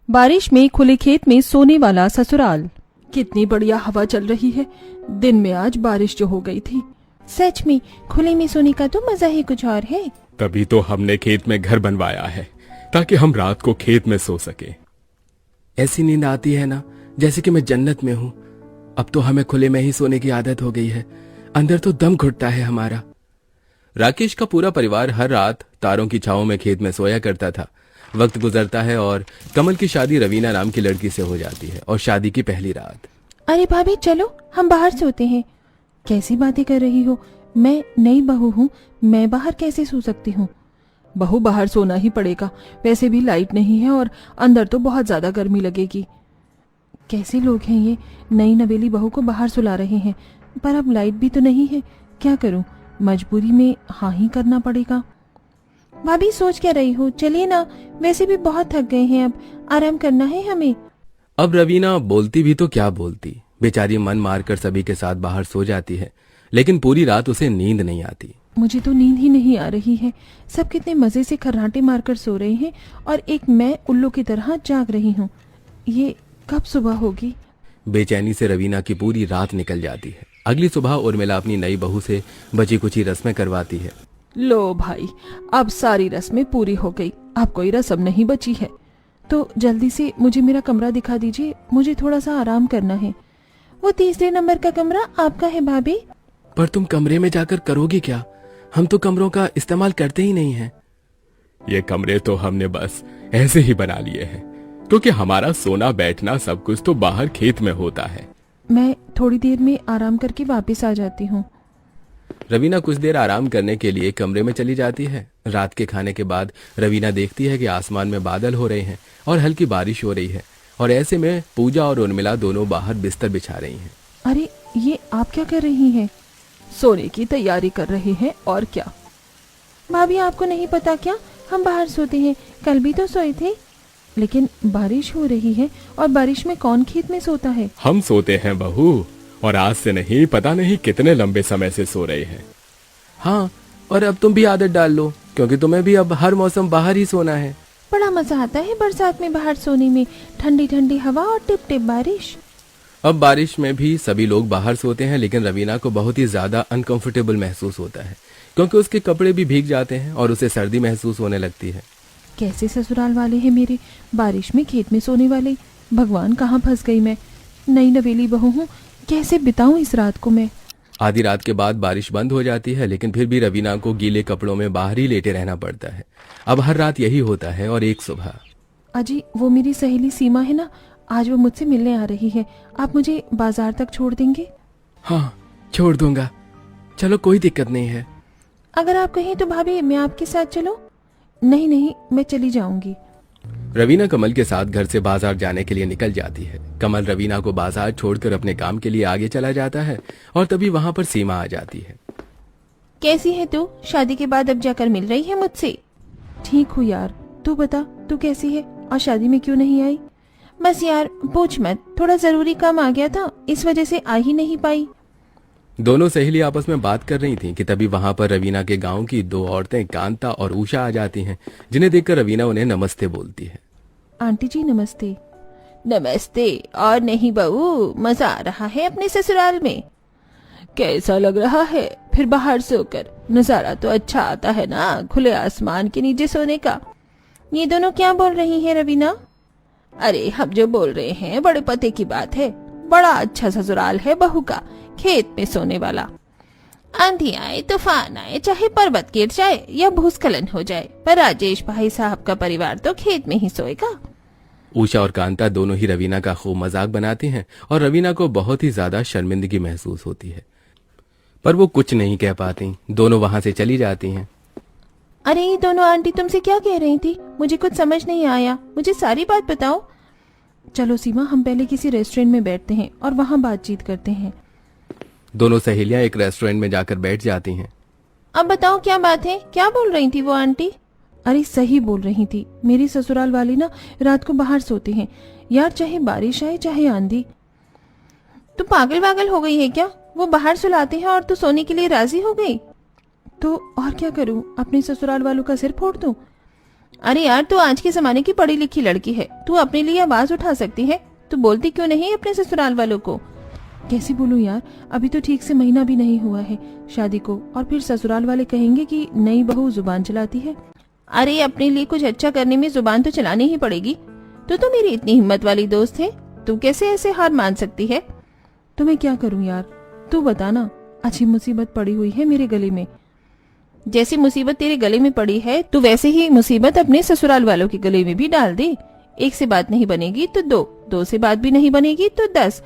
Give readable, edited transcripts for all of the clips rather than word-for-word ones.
बारिश में खुले खेत में सोने वाला ससुराल। कितनी बढ़िया हवा चल रही है। दिन में आज बारिश जो हो गई थी। सच में खुले में सोने का तो मजा ही कुछ और है। तभी तो हमने खेत में घर बनवाया है, ताकि हम रात को खेत में सो सके। ऐसी नींद आती है ना, जैसे कि मैं जन्नत में हूँ। अब तो हमें खुले में ही सोने की आदत हो गई है। अंदर तो दम घुटता है हमारा। राकेश का पूरा परिवार हर रात तारों की छांव में खेत में सोया करता था। वक्त गुजरता है और कमल की शादी रवीना नाम की लड़की से हो जाती है और शादी की पहली रात। अरे भाभी चलो हम बाहर सोते हैं। कैसी बातें कर रही हो, मैं नई बहू हूँ, मैं बाहर कैसे सो सकती हूँ। बहू बाहर सोना ही पड़ेगा, वैसे भी लाइट नहीं है और अंदर तो बहुत ज्यादा गर्मी लगेगी। कैसे लोग हैं ये, नई नवेली बहू को बाहर सुला रहे हैं। पर अब लाइट भी तो नहीं है, क्या करूं, मजबूरी में हाँ ही करना पड़ेगा। भाभी सोच क्या रही हो, चलिए ना, वैसे भी बहुत थक गए हैं, अब आराम करना है हमें। अब रवीना बोलती भी तो क्या बोलती, बेचारी मन मारकर सभी के साथ बाहर सो जाती है, लेकिन पूरी रात उसे नींद नहीं आती। मुझे तो नींद ही नहीं आ रही है। सब कितने मजे से खर्राटे मारकर सो रहे हैं और एक मैं उल्लू की तरह जाग रही हूँ। ये कब सुबह होगी। बेचैनी से रवीना की पूरी रात निकल जाती है। अगली सुबह उर्मिला अपनी नई बहू से बची कुची रस्में करवाती है। लो भाई, अब सारी रस्में पूरी हो गई, अब कोई रस्म नहीं बची है। तो जल्दी से मुझे मेरा कमरा दिखा दीजिए, मुझे थोड़ा सा आराम करना है। वो 3 नंबर का कमरा आपका है भाभी। पर तुम कमरे में जाकर करोगी क्या, हम तो कमरों का इस्तेमाल करते ही नहीं हैं। ये कमरे तो हमने बस ऐसे ही बना लिए हैं, क्योंकि हमारा सोना बैठना सब कुछ तो बाहर खेत में होता है। मैं थोड़ी देर में आराम करके वापस आ जाती हूँ। रवीना कुछ देर आराम करने के लिए कमरे में चली जाती है। रात के खाने के बाद रवीना देखती है कि आसमान में बादल हो रहे हैं और हल्की बारिश हो रही है, और ऐसे में पूजा और उर्मिला दोनों बाहर बिस्तर बिछा रही हैं। अरे ये आप क्या कर रही हैं। सोने की तैयारी कर रहे हैं, और क्या। भाभी आपको नहीं पता क्या, हम बाहर सोते हैं, कल भी तो सोए थे। लेकिन बारिश हो रही है और बारिश में कौन खेत में सोता है। हम सोते हैं बहू, और आज से नहीं, पता नहीं कितने लंबे समय से सो रहे हैं। हाँ, और अब तुम भी आदत डाल लो, क्योंकि तुम्हें भी अब हर मौसम बाहर ही सोना है। बड़ा मजा आता है बरसात में बाहर सोने में, ठंडी ठंडी हवा और टिप टिप बारिश। अब बारिश में भी सभी लोग बाहर सोते हैं, लेकिन रवीना को बहुत ही ज्यादा अनकंफर्टेबल महसूस होता है, क्योंकि उसके कपड़े भी भीग जाते हैं और उसे सर्दी महसूस होने लगती है। कैसे ससुराल वाले हैं मेरे, बारिश में खेत में सोने वाले। भगवान, कहाँ फंस गई मैं। नई नवेली बहू हूँ, कैसे बिताऊं इस रात को मैं। आधी रात के बाद बारिश बंद हो जाती है, लेकिन फिर भी रवीना को गीले कपड़ों में बाहर ही लेटे रहना पड़ता है। अब हर रात यही होता है। और एक सुबह, अजी वो मेरी सहेली सीमा है ना, आज वो मुझसे मिलने आ रही है। आप मुझे बाजार तक छोड़ देंगे। हाँ, छोड़ दूंगा, चलो कोई दिक्कत नहीं है। अगर आप कहें तो भाभी मैं आपके साथ चलूं। नहीं नहीं, मैं चली जाऊंगी। रवीना कमल के साथ घर से बाजार जाने के लिए निकल जाती है। कमल रवीना को बाजार छोड़कर अपने काम के लिए आगे चला जाता है, और तभी वहाँ पर सीमा आ जाती है। कैसी है तू, शादी के बाद अब जाकर मिल रही है मुझसे। ठीक हूँ यार, तू बता तू कैसी है और शादी में क्यों नहीं आई। बस यार पूछ मत, थोड़ा जरूरी काम आ गया था, इस वजह से आ ही नहीं पाई। दोनों सहेली आपस में बात कर रही थीं कि तभी वहां पर रवीना के गांव की 2 औरतें कांता और उषा आ जाती हैं, जिन्हें देखकर रवीना उन्हें नमस्ते बोलती है। आंटी जी नमस्ते। नमस्ते। और नहीं बहू, मजा आ रहा है अपने ससुराल में। कैसा लग रहा है फिर बाहर सोकर, नजारा तो अच्छा आता है ना, खुले आसमान के नीचे सोने का। ये दोनों क्या बोल रही हैं रवीना। अरे हम जो बोल रहे हैं बड़े पते की बात है। बड़ा अच्छा ससुराल है बहू का, खेत में सोने वाला। आंधी आए, तूफान आए, चाहे पर्वत गिर जाए या भूस्खलन हो जाए, पर राजेश भाई साहब का परिवार तो खेत में ही सोएगा। उषा और कांता दोनों ही रवीना का खूब मजाक बनाती हैं, और रवीना को बहुत ही ज्यादा शर्मिंदगी महसूस होती है, पर वो कुछ नहीं कह पाती। दोनों वहां से चली जाती हैं। अरे ये दोनों आंटी तुमसे क्या कह रही थी, मुझे कुछ समझ नहीं आया, मुझे सारी बात बताओ। चलो सीमा, हम पहले किसी रेस्टोरेंट में बैठते हैं और वहाँ बातचीत करते हैं। दोनों सहेलियां एक रेस्टोरेंट में जाकर बैठ जाती हैं। अब बताओ क्या बात है, क्या बोल रही थी वो आंटी। अरे सही बोल रही थी, मेरी ससुराल वाली ना रात को बाहर सोते हैं यार, चाहे बारिश आए चाहे आंधी। तू पागल वागल हो गई है क्या, वो बाहर सुलाते हैं और तू सोने के लिए राजी हो गई। तो और क्या करूं, अपने ससुराल वालों का सिर फोड़ दूं। अरे यार, तू आज के जमाने की पढ़ी लिखी लड़की है, तू अपने लिए आवाज उठा सकती है, तू बोलती क्यों नहीं अपने ससुराल वालों को? कैसे बोलूं यार, अभी तो ठीक से महीना भी नहीं हुआ है शादी को, और फिर ससुराल वाले कहेंगे कि नई बहू जुबान चलाती है। अरे अपने लिए कुछ अच्छा करने में जुबान तो चलानी ही पड़ेगी। तो मेरी इतनी हिम्मत वाली दोस्त है, तू कैसे ऐसे हार मान सकती है? तो मैं क्या करूं यार, तू बता ना। अच्छी मुसीबत पड़ी हुई है मेरे गले में। जैसी मुसीबत तेरे गले में पड़ी है, तू वैसे ही मुसीबत अपने ससुराल वालों के गले में भी डाल दे। एक से बात नहीं बनेगी तो दो से बात भी नहीं बनेगी तो 10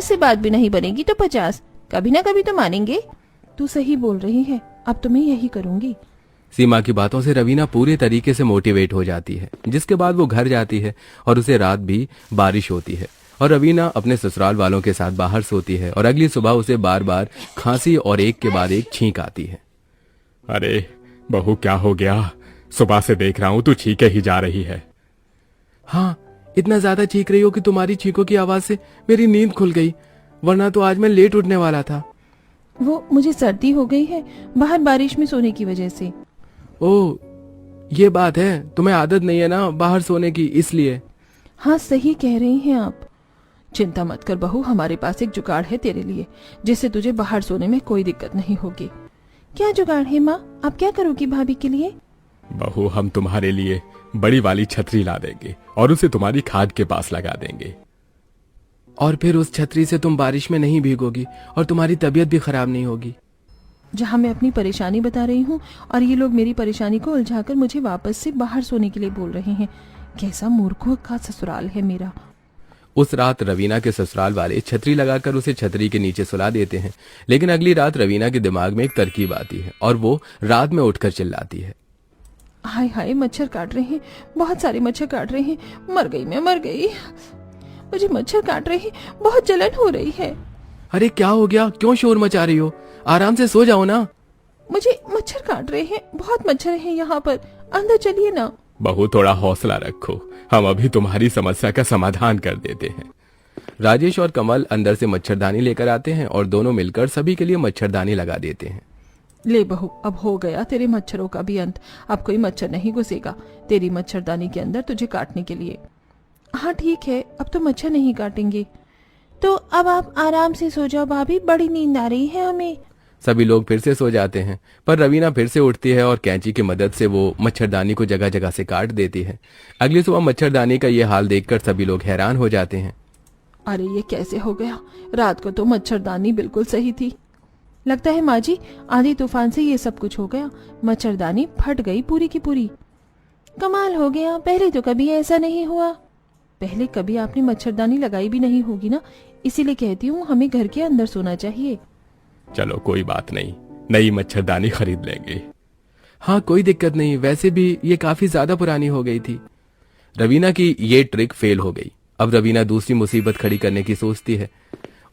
से बात भी नहीं बनेगी तो 50। कभी ना कभी तो मानेंगे। तू सही बोल रही है, अब तो मैं यही करूंगी। सीमा की बातों से रवीना पूरे तरीके से मोटिवेट हो जाती है, जिसके बाद वो घर जाती है और उसे रात भी बारिश होती है और रवीना अपने ससुराल वालों के साथ बाहर सोती है और अगली सुबह उसे बार बार खांसी और एक के बाद एक छींक आती है। अरे बहू, क्या हो गया? सुबह से देख रहा हूं तू छींके ही जा रही है। हाँ, इतना ज्यादा चीख रही हो कि तुम्हारी चीखों की आवाज से मेरी नींद खुल गई, वरना तो आज मैं लेट उठने वाला था। वो मुझे सर्दी हो गई है बाहर बारिश में सोने की वजह से। ओह, ये बात है, तुम्हें आदत नहीं है ना बाहर सोने की, इसलिए। हाँ, सही कह रही हैं आप। चिंता मत कर बहू, हमारे पास एक जुगाड़ है तेरे लिए, जिससे तुझे बाहर सोने में कोई दिक्कत नहीं होगी। क्या जुगाड़ है माँ? आप क्या करोगी भाभी के लिए? बहू, हम तुम्हारे लिए बड़ी वाली छतरी ला देंगे और उसे तुम्हारी खाट के पास लगा देंगे। और फिर उस छतरी से तुम बारिश में नहीं भीगोगी और तुम्हारी तबीयत भी खराब नहीं होगी। जहाँ मैं अपनी परेशानी बता रही हूँ और ये लोग मेरी परेशानी को उलझाकर मुझे वापस से बाहर सोने के लिए बोल रहे हैं। कैसा मूर्खों का ससुराल है मेरा। उस रात रवीना के ससुराल वाले छतरी लगाकर उसे छतरी के नीचे सुला देते हैं, लेकिन अगली रात रवीना के दिमाग में एक तरकीब आती है और वो रात में उठकर चिल्लाती है। हाय हाय, मच्छर काट रहे हैं, बहुत सारे मच्छर काट रहे हैं, मर गई मैं, मर गई। मुझे मच्छर काट रहे हैं, बहुत जलन हो रही है। अरे क्या हो गया, क्यों शोर मचा रही हो? आराम से सो जाओ ना। मुझे मच्छर काट रहे हैं, बहुत मच्छर हैं यहाँ पर, अंदर चलिए ना। बहू, थोड़ा हौसला रखो, हम अभी तुम्हारी समस्या का समाधान कर देते हैं। राजेश और कमल अंदर से मच्छरदानी लेकर आते हैं और दोनों मिलकर सभी के लिए मच्छरदानी लगा देते हैं। ले बहू, अब हो गया तेरे मच्छरों का भी अंत। अब कोई मच्छर नहीं घुसेगा तेरी मच्छरदानी के अंदर तुझे काटने के लिए। हाँ ठीक है, अब तो मच्छर नहीं काटेंगे। तो अब आप आराम से सो जाओ भाभी, बड़ी नींद आ रही है हमें। सभी लोग फिर से सो जाते हैं, पर रवीना फिर से उठती है और कैंची की मदद से वो मच्छरदानी को जगह जगह से काट देती है। अगली सुबह मच्छरदानी का ये हाल देखकर सभी लोग हैरान हो जाते हैं। अरे ये कैसे हो गया? रात को तो मच्छरदानी बिल्कुल सही थी। लगता है माँ जी, आंधी तूफान से ये सब कुछ हो गया, मच्छरदानी फट गई पूरी की पूरी। कमाल हो गया, पहले तो कभी ऐसा नहीं हुआ। पहले कभी आपने मच्छरदानी लगाई भी नहीं होगी ना, इसीलिए कहती हूँ हमें घर के अंदर सोना चाहिए। चलो कोई बात नहीं, नई मच्छरदानी खरीद लेंगे। हाँ कोई दिक्कत नहीं, वैसे भी ये काफी ज्यादा पुरानी हो गई थी। रवीना की ये ट्रिक फेल हो गई। अब रवीना दूसरी मुसीबत खड़ी करने की सोचती है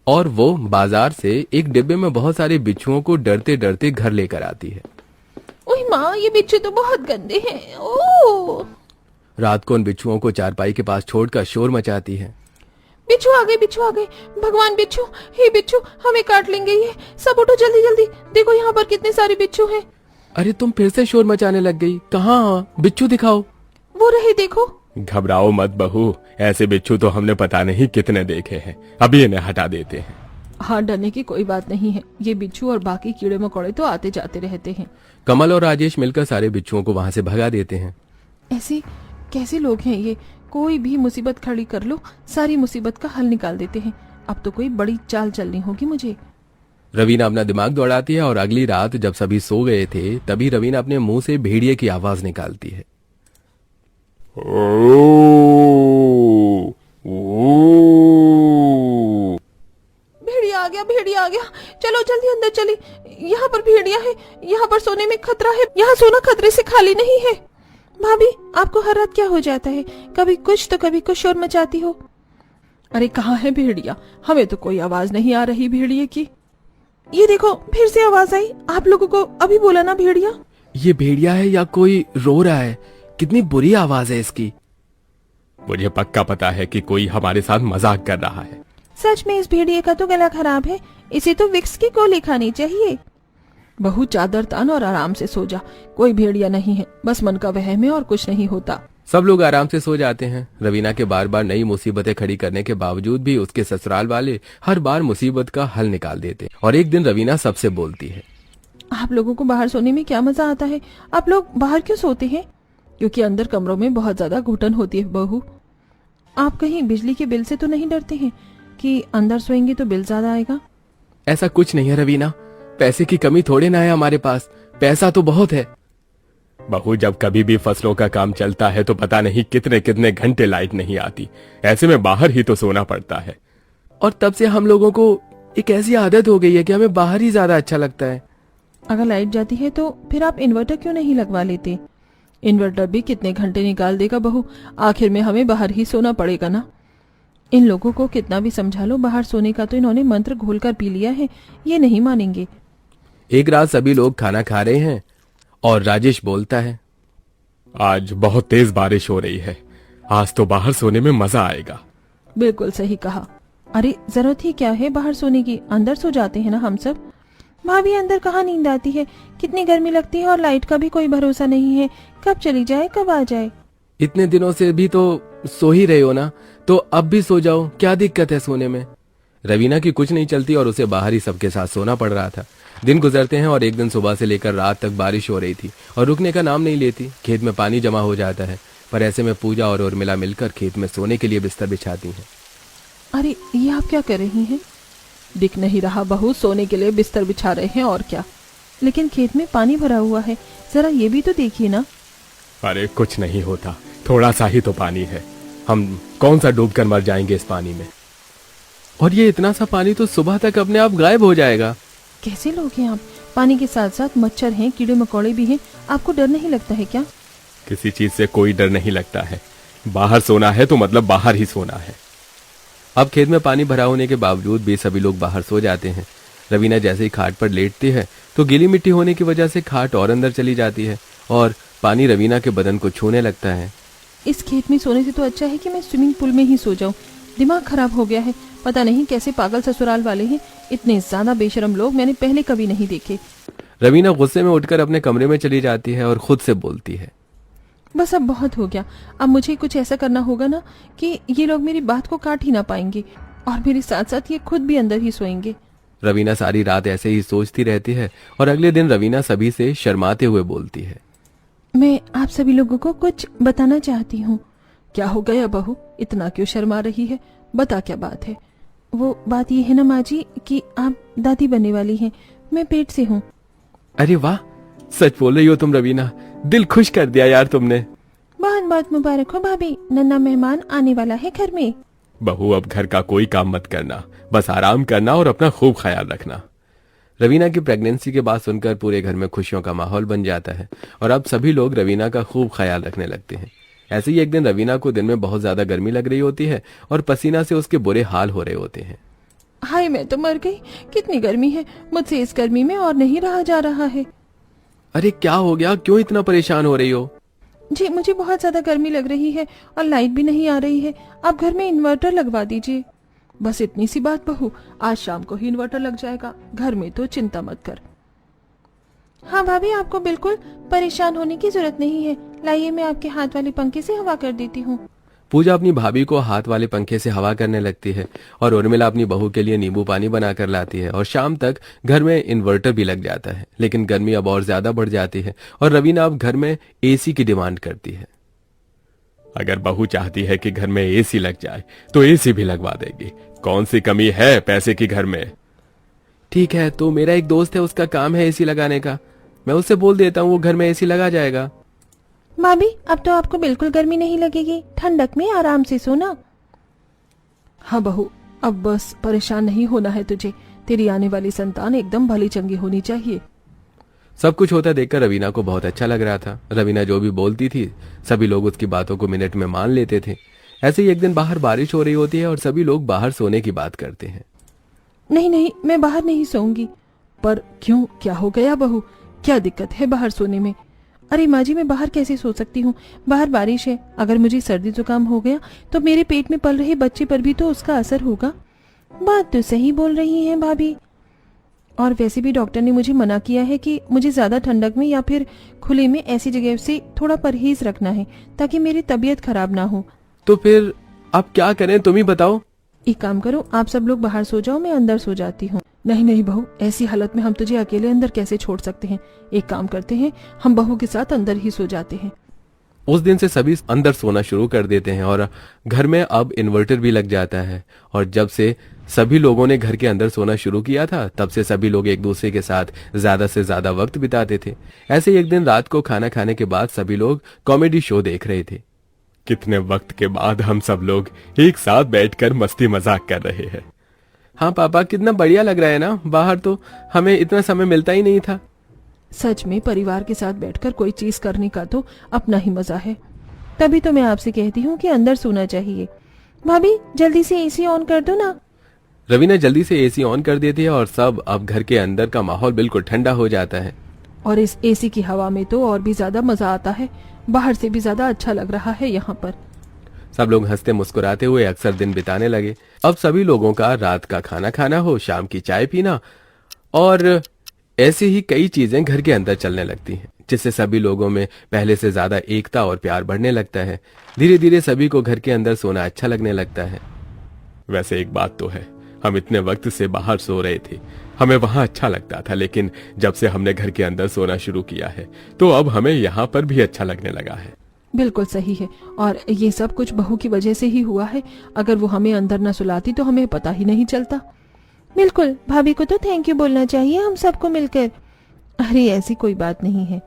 और वो बाजार से एक डिब्बे में बहुत सारे बिच्छुओं को डरते डरते घर लेकर आती है। ओह माँ, ये बिच्छू तो बहुत गंदे हैं। ओह! रात को उन बिच्छुओं को चारपाई के पास छोड़कर शोर मचाती है। बिच्छू आ गए, बिच्छू आ गए, भगवान बिच्छू, हे बिच्छू, हमें काट लेंगे ये सब, उठो जल्दी जल्दी, देखो यहाँ पर कितने सारे बिच्छू हैं। अरे तुम फिर से शोर मचाने लग गई, कहाँ? बिच्छू दिखाओ। वो रहे देखो। घबराओ मत बहू, ऐसे बिच्छू तो हमने पता नहीं कितने देखे हैं, अभी इन्हें हटा देते हैं। हाँ, डरने की कोई बात नहीं है, ये बिच्छू और बाकी कीड़े मकोड़े तो आते जाते रहते हैं। कमल और राजेश मिलकर सारे बिच्छुओं को वहां से भगा देते हैं। ऐसे कैसे लोग हैं ये? कोई भी मुसीबत खड़ी कर लो, सारी मुसीबत का हल निकाल देते हैं। अब तो कोई बड़ी चाल चलनी होगी मुझे। रवीना अपना दिमाग दौड़ाती है और अगली रात जब सभी सो गए थे तभी रवीना अपने मुंह से भेड़िए की आवाज निकालती है। भेड़िया आ गया, भेड़िया आ गया, चलो जल्दी अंदर चले, यहाँ पर भेड़िया है, यहाँ पर सोने में खतरा है, यहाँ सोना खतरे से खाली नहीं है। भाभी, आपको हर रात क्या हो जाता है? कभी कुछ तो कभी कुछ शोर मचाती हो। अरे कहाँ है भेड़िया? हमें तो कोई आवाज नहीं आ रही भेड़िए की। ये देखो, फिर से आवाज आई। आप लोगों को अभी बोला ना भेड़िया। ये भेड़िया है या कोई रो रहा है? कितनी बुरी आवाज है इसकी। मुझे पक्का पता है कि कोई हमारे साथ मजाक कर रहा है। सच में इस भेड़िए का तो गला खराब है, इसे तो विक्स की गोली खानी चाहिए। बहू चादर तान और आराम से सो जा, कोई भेड़िया नहीं है, बस मन का वहम है और कुछ नहीं होता। सब लोग आराम से सो जाते हैं। रवीना के बार बार नई मुसीबतें खड़ी करने के बावजूद भी उसके ससुराल वाले हर बार मुसीबत का हल निकाल देते। और एक दिन रवीना सबसे बोलती है, आप लोगों को बाहर सोने में क्या मजा आता है? आप लोग बाहर क्यों सोते हैं? क्योंकि अंदर कमरों में बहुत ज्यादा घुटन होती है बहू। आप कहीं बिजली के बिल से तो नहीं डरते हैं कि अंदर सोएंगे तो बिल ज्यादा आएगा? ऐसा कुछ नहीं है रवीना, पैसे की कमी थोड़े ना है हमारे पास, पैसा तो बहुत है। बहू, जब कभी भी फसलों का काम चलता है तो पता नहीं कितने कितने घंटे लाइट नहीं आती। ऐसे में बाहर ही तो सोना पड़ता है। और तब से हम लोगों को एक ऐसी आदत हो गई है कि हमें बाहर ही ज्यादा अच्छा लगता है। अगर लाइट जाती है तो फिर आप इन्वर्टर क्यों नहीं लगवा लेते? इन्वर्टर भी कितने घंटे निकाल देगा बहू, आखिर में हमें बाहर ही सोना पड़ेगा ना। इन लोगों को कितना भी समझा लो, बाहर सोने का तो इन्होंने मंत्र घोलकर पी लिया है, ये नहीं मानेंगे। एक रात सभी लोग खाना खा रहे हैं और राजेश बोलता है, आज बहुत तेज बारिश हो रही है, आज तो बाहर सोने में मजा आएगा। बिल्कुल सही कहा। अरे जरूरत ही क्या है बाहर सोने की, अंदर सो जाते हैं ना हम सब। भाभी अंदर कहाँ नींद आती है, कितनी गर्मी लगती है और लाइट का भी कोई भरोसा नहीं है, कब चली जाए कब आ जाए। इतने दिनों से भी तो सो ही रहे हो ना, तो अब भी सो जाओ, क्या दिक्कत है सोने में। रवीना की कुछ नहीं चलती और उसे बाहर ही सबके साथ सोना पड़ रहा था। दिन गुजरते हैं और एक दिन सुबह से लेकर रात तक बारिश हो रही थी और रुकने का नाम नहीं लेती। खेत में पानी जमा हो जाता है, पर ऐसे में पूजा और उर्मिला मिलकर खेत में सोने के लिए बिस्तर बिछाती हैं। अरे ये आप क्या कर रही हैं? दिख नहीं रहा बहू, सोने के लिए बिस्तर बिछा रहे हैं और क्या। लेकिन खेत में पानी भरा हुआ है, जरा ये भी तो देखिए ना। अरे कुछ नहीं होता, थोड़ा सा ही तो पानी है, हम कौन सा डूब कर मर जाएंगे इस पानी में। और ये इतना सा पानी तो सुबह तक अपने आप गायब हो जाएगा। कैसे लोग हैं आप? पानी के साथ साथ मच्छर हैं, कीड़े मकोड़े भी हैं, आपको डर नहीं लगता है क्या? किसी चीज से कोई डर नहीं लगता है, बाहर सोना है तो मतलब बाहर ही सोना है। अब खेत में पानी भरा होने के बावजूद भी सभी लोग बाहर सो जाते हैं। रवीना जैसे ही खाट पर लेटती है तो गीली मिट्टी होने की वजह से खाट और अंदर चली जाती है और पानी रवीना के बदन को छूने लगता है। इस खेत में सोने से तो अच्छा है कि मैं स्विमिंग पूल में ही सो जाऊं। दिमाग खराब हो गया है, पता नहीं कैसे पागल ससुराल वाले हैं, इतने ज्यादा बेशरम लोग मैंने पहले कभी नहीं देखे। रवीना गुस्से में उठकर अपने कमरे में चली जाती है और खुद से बोलती है, बस अब बहुत हो गया, अब मुझे कुछ ऐसा करना होगा ना कि ये लोग मेरी बात को काट ही ना पाएंगे और मेरे साथ साथ ये खुद भी अंदर ही सोएंगे। रवीना सारी रात ऐसे ही सोचती रहती है और अगले दिन रवीना सभी से शर्माते हुए बोलती है, मैं आप सभी लोगों को कुछ बताना चाहती हूँ। क्या हो गया बहू, इतना क्यों शर्मा रही है? बता क्या बात है? वो बात ये है ना माँ जी कि आप दादी बनने वाली हैं, मैं पेट से हूँ। अरे वाह, सच बोल रही हो तुम रवीना, दिल खुश कर दिया यार तुमने। बहुत बहुत मुबारक हो भाभी, नन्ना मेहमान आने वाला है घर में। बहू अब घर का कोई काम मत करना, बस आराम करना और अपना खूब ख्याल रखना। रवीना की प्रेगनेंसी की बात सुनकर पूरे घर में खुशियों का माहौल बन जाता है और अब सभी लोग रवीना का खूब ख्याल रखने लगते हैं। ऐसे ही एक दिन रवीना को दिन में बहुत ज्यादा गर्मी लग रही होती है और पसीना से उसके बुरे हाल हो रहे होते हैं। हाय मैं तो मर गई, कितनी गर्मी है, मुझसे इस गर्मी में और नहीं रहा जा रहा है। अरे क्या हो गया, क्यों इतना परेशान हो रही हो? जी मुझे बहुत ज्यादा गर्मी लग रही है और लाइट भी नहीं आ रही है, आप घर में इन्वर्टर लगवा दीजिए। बस इतनी सी बात बहू, आज शाम को ही इन्वर्टर लग जाएगा, घर में तो चिंता मत कर। हाँ भाभी, आपको बिल्कुल परेशान होने की जरूरत नहीं है, लाइए मैं आपके हाथ वाले पंखे से हवा कर देती हूँ। पूजा अपनी भाभी को हाथ वाले पंखे से हवा करने लगती है और उर्मिला अपनी बहू के लिए नींबू पानी बनाकर लाती है और शाम तक घर में इन्वर्टर भी लग जाता है। लेकिन गर्मी अब और ज्यादा बढ़ जाती है और रवीना अब घर में एसी की डिमांड करती है। अगर बहू चाहती है कि घर में एसी लग जाए तो एसी भी लगवा देगी, कौन सी कमी है पैसे की घर में। ठीक है, तो मेरा एक दोस्त है, उसका काम है एसी लगाने का, मैं उससे बोल देता हूँ, वो घर में एसी लगा जाएगा। भाभी अब तो आपको बिल्कुल गर्मी नहीं लगेगी, ठंडक में आराम से सोना। हाँ बहू, अब बस परेशान नहीं होना है तुझे, तेरी आने वाली संतान एकदम भली चंगी होनी चाहिए। सब कुछ होता देखकर रवीना को बहुत अच्छा लग रहा था। रवीना जो भी बोलती थी सभी लोग उसकी बातों को मिनट में मान लेते थे। ऐसे ही एक दिन बाहर बारिश हो रही होती है और सभी लोग बाहर सोने की बात करते हैं। नहीं नहीं, मैं बाहर नहीं सोऊंगी। पर क्यों, क्या हो गया बहू, क्या दिक्कत है बाहर सोने में? अरे माँ जी, मैं बाहर कैसे सो सकती हूँ, बाहर बारिश है, अगर मुझे सर्दी जुकाम हो गया तो मेरे पेट में पल रहे बच्चे पर भी तो उसका असर होगा। बात तो सही बोल रही हैं भाभी। और वैसे भी डॉक्टर ने मुझे मना किया है कि मुझे ज्यादा ठंडक में या फिर खुले में ऐसी जगह से थोड़ा परहेज रखना है ताकि मेरी तबीयत खराब ना हो। तो फिर आप क्या करें, तुम ही बताओ। एक काम करो, आप सब लोग बाहर सो जाओ, मैं अंदर सो जाती हूँ। नहीं नहीं बहू, ऐसी हालत में हम तुझे अकेले अंदर कैसे छोड़ सकते हैं। एक काम करते हैं, हम बहू के साथ अंदर ही सो जाते हैं। उस दिन से सभी अंदर सोना शुरू कर देते हैं और घर में अब इन्वर्टर भी लग जाता है। और जब से सभी लोगों ने घर के अंदर सोना शुरू किया था, तब से सभी लोग एक दूसरे के साथ ज्यादा से ज्यादा वक्त बिताते थे। ऐसे ही एक दिन रात को खाना खाने के बाद सभी लोग कॉमेडी शो देख रहे थे। कितने वक्त के बाद हम सब लोग एक साथ बैठकर मस्ती मजाक कर रहे हैं। हाँ पापा, कितना बढ़िया लग रहा है ना। बाहर तो हमें इतना समय मिलता ही नहीं था। सच में परिवार के साथ बैठकर कोई चीज करने का तो अपना ही मजा है। तभी तो मैं आपसे कहती हूँ कि अंदर सोना चाहिए। भाभी जल्दी से एसी ऑन कर दो ना। रवीना जल्दी से एसी ऑन कर देती है और सब अब घर के अंदर का माहौल बिल्कुल ठंडा हो जाता है। और इस एसी की हवा में तो और भी ज्यादा मजा आता है। बाहर से भी ज्यादा अच्छा लग रहा है यहाँ पर। सब लोग हंसते मुस्कुराते हुए अक्सर दिन बिताने लगे। अब सभी लोगों का रात का खाना खाना हो, शाम की चाय पीना और ऐसी ही कई चीजें घर के अंदर चलने लगती हैं, जिससे सभी लोगों में पहले से ज्यादा एकता और प्यार बढ़ने लगता है। धीरे धीरे सभी को घर के अंदर सोना अच्छा लगने लगता है। वैसे एक बात तो है, हम इतने वक्त से बाहर सो रहे थे, हमें वहां अच्छा लगता था, लेकिन जब से हमने घर के अंदर सोना शुरू किया है तो अब हमें यहाँ पर भी अच्छा लगने लगा है। बिल्कुल सही है, और ये सब कुछ बहू की वजह से ही हुआ है। अगर वो हमें अंदर न सुलाती तो हमें पता ही नहीं चलता। बिल्कुल, भाभी को तो थैंक यू बोलना चाहिए हम सबको मिलकर। अरे ऐसी कोई बात नहीं है।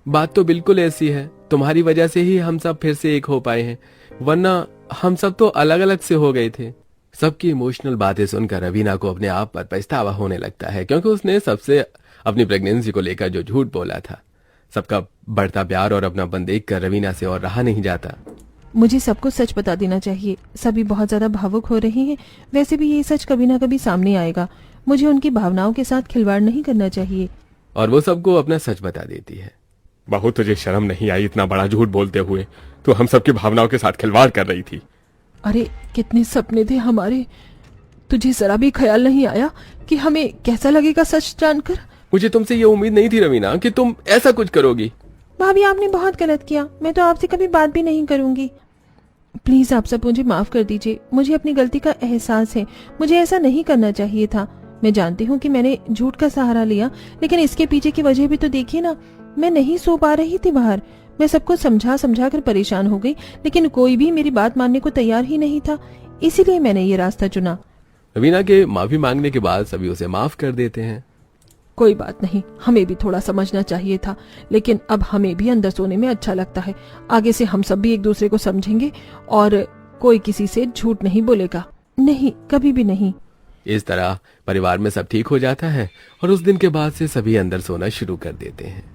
बात तो बिल्कुल ऐसी है, तुम्हारी वजह से ही हम सब फिर से एक हो पाए हैं, वरना हम सब तो अलग अलग से हो गए थे। सबकी इमोशनल बातें सुनकर रवीना को अपने आप पर पछतावा होने लगता है, क्योंकि उसने सबसे अपनी प्रेगनेंसी को लेकर जो झूठ बोला था। सबका बढ़ता प्यार और अपनापन देखकर रवीना से और रहा नहीं जाता। मुझे सबको सच बता देना चाहिए। सभी बहुत ज्यादा भावुक हो रहे हैं। वैसे भी ये सच कभी ना कभी सामने आएगा। मुझे उनकी भावनाओं के साथ खिलवाड़ नहीं करना चाहिए। और वो सबको अपना सच बता देती है। बहू, तुझे शर्म नहीं आई इतना बड़ा झूठ बोलते हुए? तो हम सबकी भावनाओं के साथ खिलवाड़ कर रही थी। अरे कितने सपने थे हमारे। तुझे जरा भी ख्याल नहीं आया कि हमें कैसा लगेगा सच जानकर? मुझे तुमसे ये उम्मीद नहीं थी रवीना कि तुम ऐसा कुछ करोगी। भाभी आपने बहुत गलत किया। मैं तो आपसे कभी बात भी नहीं करूंगी। प्लीज आप सब मुझे माफ कर दीजिए। मुझे अपनी गलती का एहसास है। मुझे ऐसा नहीं करना चाहिए था। मैं जानती हूँ कि मैंने झूठ का सहारा लिया, लेकिन इसके पीछे की वजह भी तो देखिए ना। मैं नहीं सो पा रही थी बाहर। मैं सबको समझा समझा कर परेशान हो गई, लेकिन कोई भी मेरी बात मानने को तैयार ही नहीं था। इसीलिए मैंने ये रास्ता चुना। रवीना के माफी मांगने के बाद सभी उसे माफ कर देते हैं। कोई बात नहीं, हमें भी थोड़ा समझना चाहिए था, लेकिन अब हमें भी अंदर सोने में अच्छा लगता है। आगे से हम सब भी एक दूसरे को समझेंगे और कोई किसी से झूठ नहीं बोलेगा। नहीं, कभी भी नहीं। इस तरह परिवार में सब ठीक हो जाता है और उस दिन के बाद से सभी अंदर सोना शुरू कर देते हैं।